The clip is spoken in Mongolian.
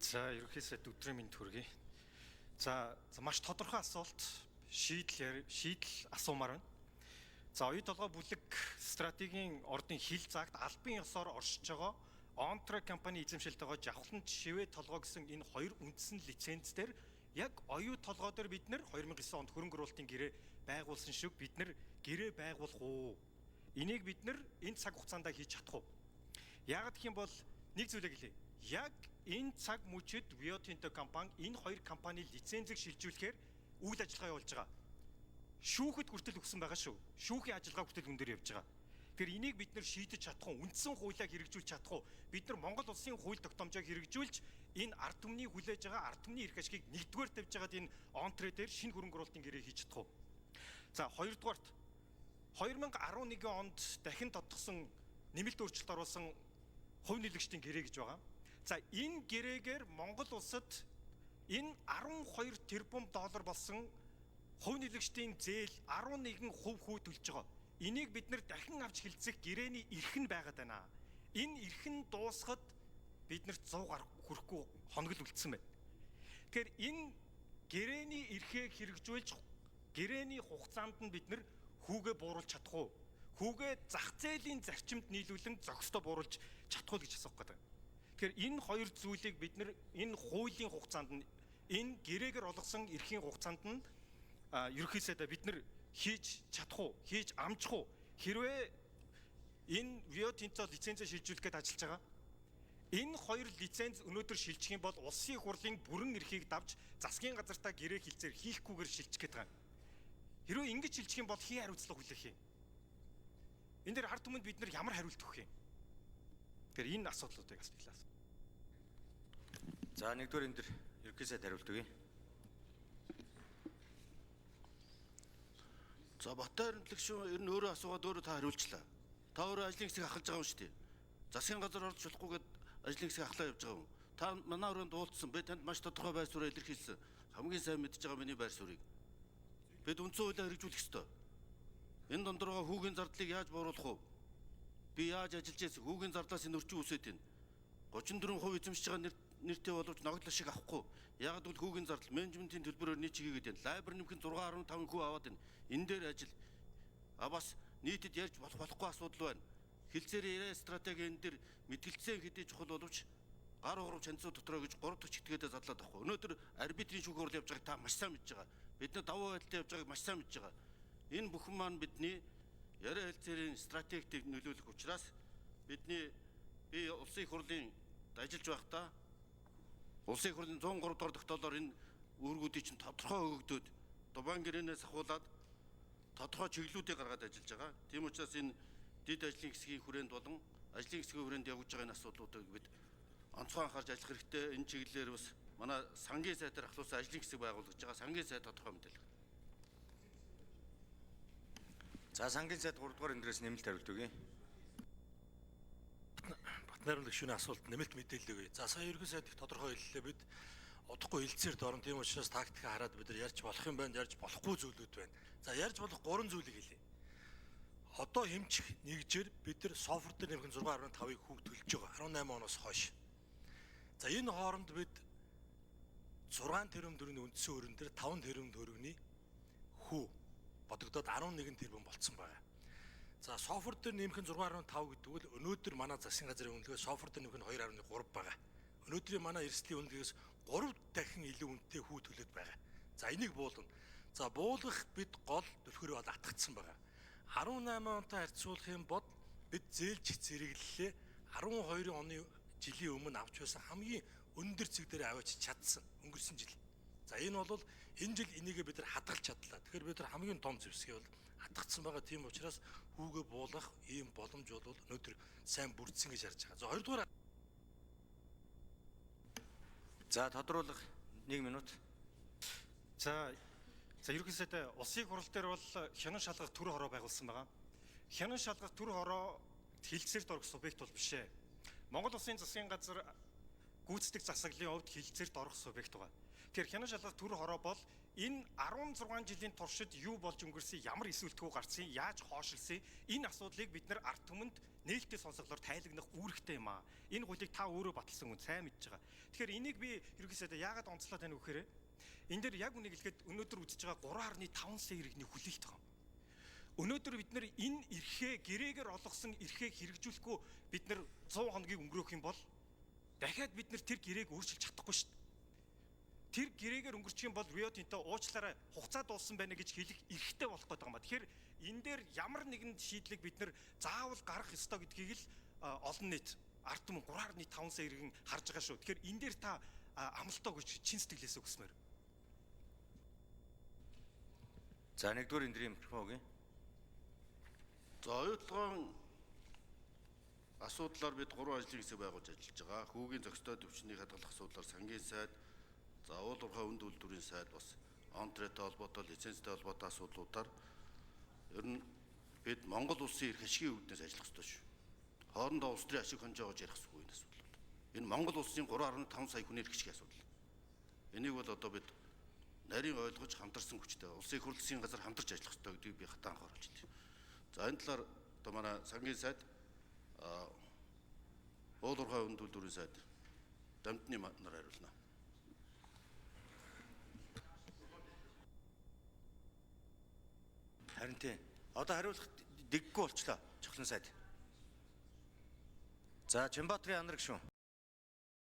За ерөнхийдөө өдрийн мэнд хүргэе. За маш тодорхой асуулт шийдэл асуумаар байна. За оюу толгой бүлэг стратегийн ордын хил загт албан ёсоор оршиж байгаа Онтре компани эзэмшилтэйгоо Жавхлант Шивэ толгой гэсэн энэ хоёр үндсэн лиценз дээр яг оюу толгой дээр бид нэр 2009 онд хөрөнгө оруулалтын гэрээ байгуулсан шиг бид нэр гэрээ байгуулах уу? Энийг бид нэр энэ цаг хугацаанд хийж чадах уу? Яагаад гэх юм бол нэг зүйлийг хэлье. Яг энэ цаг мөчид Rio Tinto компани энэ хоёр компани лицензийг шилжүүлэхээр үйл ажиллагаа явуулж байгаа. Шүүхэд хүртэл өгсөн байгаа шүү. Шүүхийн ажиллагаа хүртэл хүн дээр явж байгаа. Тэгэхээр энийг бид нэр шийдэж чадах уу? Үндсэн хуулиа хэрэгжүүлж чадах уу? Бид нар Монгол улсын хууль тогтоомжоо хэрэгжүүлж энэ ард түмний хүлээж байгаа ард түмний эрх ашигыг нэгдүгээр тавьж байгаад энэ онтре дээр шинэ хөрөнгө оруулалтын гэрээ хийж чадах уу? За хоёрдугаарт 2011 онд дахин тодтогсон нэмэлт өөрчлөлт оруулсан хувь нийлэгчдийн гэрээ гэж байгаа. За энэ гэрээгээр Монгол улсад энэ 12 тэрбум доллар болсон хувь нийлэгчдийн зээл 11% төлж байгаа. Энийг бид нэр дахин авч хилцэх гэрээний эрх нь байгаад байна. Энэ эрх нь дуусахад бид нарт 100 гаруй хүрэхгүй хоног л үлдсэн байна. Тэгэхээр энэ гэрээний эрхээ хэрэгжүүлж гэрээний хугацаанд нь бид нар хүүгээ бууруулж чадах уу? Хүүгээ зах зээлийн зарчимд нийлүүлэн зохистой бууруулж чадах уу гэж асуух гэдэг. Тэгэхээр энэ хоёр зүйлийг бид нар энэ хуулийн хугацаанд нь энэ гэрээгээр олгосон эрхийн хугацаанд нь ерөнхийдөө бид нар хийж чадах уу? Хийж амжих уу? Хэрвээ энэ Rio Tinto лицензээ шилжүүлэх гээд ажиллаж байгаа. Энэ хоёр лиценз өнөөдөр шилжих юм бол улсын хурлын бүрэн эрхийг давж засгийн газартаа гэрээ хилцээр хийхгүйгээр шилжих гээд байгаа. Хэрвээ ингэж шилжих юм бол хий хариуцлага хүлээх юм? Энэ дээр ард түмэнд бид нар ямар хариулт өгөх юм? Тэгэхээр энэ асуудлуудыг асуулаа. За нэгдүгээр энэ дэр ерөнхийдөө хариулт өгье. За Баттай эрдэмтлэгч ер нь өөрөө асуугаад өөрөө та хариулчлаа. Та өөрөө ажлын хэсгийг ахалж байгаа юм шүү дээ. Засгийн газар орж болохгүйгээд ажлын хэсгийг ахлаа явж байгаа юм. Та манай өрөөнд уулзсан. Би танд маш тодорхой байр суурь илэрхийлсэн. Хамгийн сайн мэдж байгаа миний байр суурийг. Бид үндсэн хуулиар хэрэгжүүлэх ёстой. Энэ дондороо хүүгийн зардлыг яаж бууруулах вэ? Би яаж ажиллаж байсан? Хүүгийн зардлаас энэ өрчин үсэт байна. 34% эзэмшиж байгаа нэртэй боловч ногдлол шиг авахгүй. Ягаад гэвэл хүүгийн зардал менежментийн төлбөрөөр нийт чигээгээд байна. Лайбер нэмэх нь 6.5% аваад байна. Энэ дээр ажил. Бас нийтэд ярьж болохгүй асуудал байна. Хилцээр яриа стратеги энэ дээр мэтгэлцээ хэдий чухал боловч гар урав чанцуу дотроо гэж 3 дахь чигтгээдээ задлаад авахгүй. Өнөөдөр арбитрийн шүүх хурал явж байгааг та маш сайн мэдж байгаа. Бид нар давуу байдалтай явж байгааг маш сайн мэдж байгаа. Энэ бүхэн маань бидний яриа хэлцээрийн стратегийг нөлөөлөх учраас би улсын их хурлын ажиллаж байхдаа улсын их хурлын 103 дугаар тогтоолоор энэ үүргүүдийг чинь тодорхой өгөгдөөд Дубайн гэрээнээс ахуулаад тодорхой чиглэлүүдийг гаргаад ажиллаж байгаа. Тийм учраас энэ дэд ажлын хэсгийн хүрээнд болон ажлын хэсгийн хүрээнд явж байгаа энэ асуудлуудыг бид онцгой анхаарч ажиллах хэрэгтэй. Энэ чиглэлээр бас манай сангийн сайдаар ахлуулсан ажлын хэсэг байгуулагдаж байгаа. Сангийн сайд тодорхой мэдээлэл. За сангийн сайд 3 дугаар эндрээс нэмэлт хариулт өгье. Батнайрын гишүүний асуулт нэмэлт мэдээлэл өгье. За сая ерөнхий сайд их тодорхой хэллээ бид удахгүй хэлцээр дорн тийм учраас тактикаа хараад бид нар ярьж болох юм байна, ярьж болохгүй зүйлүүд байна. За ярьж болох 3 зүйлийг хэлье. Одоо хэмжих нэгжээр бид нар софтвер дээр нэмэх 6.5-ыг хүүг төлж байгаа 18 оноос хойш. За энэ хооронд бид 6 тэрбум төгрөгийн үндсэн өрөн дээр 5 тэрбум төгрөгийн хүү бодогдоод 11 тэрбум болцсон байна. За софтвер дээр нэмэх нь 6.5 гэдэг бол өнөөдөр манай засгийн газрын үнэлгээ софтвер дээр нэмэх нь 2.3 байгаа. Өнөөдрийн манай эрсдлийн үнэлгээс 3 дахин илүү үнэтэй хүү төлөд байгаа. За энийг буулгана. За буулгах бид гол төлхөөрөө бол атгагдсан байгаа. 18 онтой харьцуулах юм бол бид зээлж зэрэглэлээ 12 оны жилийн өмнө авч байсан хамгийн өндөр цэг дээр аваач чадсан өнгөрсөн жил. За энэ бол энэ жил энийгээ бид нар хадгалж чадлаа. Тэгэхээр бид нар хамгийн том зэвсгээ бол хатгагдсан байгаа. Тийм учраас хүүгээ буулгах ийм боломж бол өнөөдөр сайн бүрдсэн гэж харж байгаа. За хоёрдугаар. За тодруулах 1 минут. За ерөнхийдөө улсын их хурал дээр бол хянан шалгах төр хороо байгуулсан байгаа. Хянан шалгах төр хороо хилцээрд орох субъект бол биш ээ. Монгол улсын засгийн газар гүйцэтгэх засаглалын хувьд хилцээрд орох субъект байгаа. Тэгэхээр хянан шалгалт төр хороо бол энэ 16 жилийн туршид юу болж өнгөрсөн, ямар эсвэлтгүү гарсан, яаж хоошилсан энэ асуудлыг бид нар ард түмэнд нээлттэй сонсголоор тайлагнах үүрэгтэй юм аа. Энэ гулийг та өөрөө баталсан хүн сайн мэдж байгаа. Тэгэхээр энийг би ерөөсөө яагаад онцлоод байна вэ гэхээр энэ дээр яг үнийг хэлэхэд өнөөдөр үзэж байгаа 3.5 сая иргэний хүлээлт байгаа. Өнөөдөр бид нар энэ эрхээ гэрээгээр олгосон эрхээ хэрэгжүүлэхгүй бид нар 100 хоногийг өнгөрөөх юм бол дахиад бид нар тэр гэрээг өөрчилж чадахгүй шүү дээ. Тэр гэрээгээр өнгөрчих юм бол Rio Tinto уучлаарай хугацаа дууссан байна гэж хэлэх эрхтэй болох гэдэг юм ба. Тэгэхээр энэ дээр ямар нэгэн шийдлийг бид нар заавал гаргах ёстой гэдгийг л олон нийт ард түмэн 3.5 сая иргэн харж байгаа шүү. Тэгэхээр энэ дээр та амлалтаа өгч чин сэтгэлээсээ өгсмээр. За нэгдүгээр эндрийн микрофон өгье. За оюутлогын асуудлаар бид 3 ажлын хэсэг байгуулж ажиллаж байгаа. Хүүгийн зохистой төвчнийг хадгалах асуудлаар сангийн сайд, за уул уурхай хүнд үйлдвэрийн сайд бас онтрэтэй холбоотой, лицензтэй холбоотой асуудлуудаар ер нь бид Монгол улсын эрх ашигын үүднээс ажиллах ёстой шүү. Хоорондоо улс төрийн ашиг хонжоогоож ярих хэрэггүй энэ асуудлууд. Энэ Монгол улсын 3.5 сая хүний эрх ашигын асуудал. Энийг бол одоо бид нарийн ойлгож хамтарсан хүчтэй улсын их хурлын засгийн газар хамтарч ажиллах ёстой гэдгийг би хатан анхааруулж байна. За энэ талаар одоо манай сангийн сайд уул уурхай хүнд үйлдвэрийн сайд дамтны нар хариулна. Харин тийм. Одоо хариулах дэггүй болчлоо. Чухлан сайд. За Чимбатрын анар гишүүн.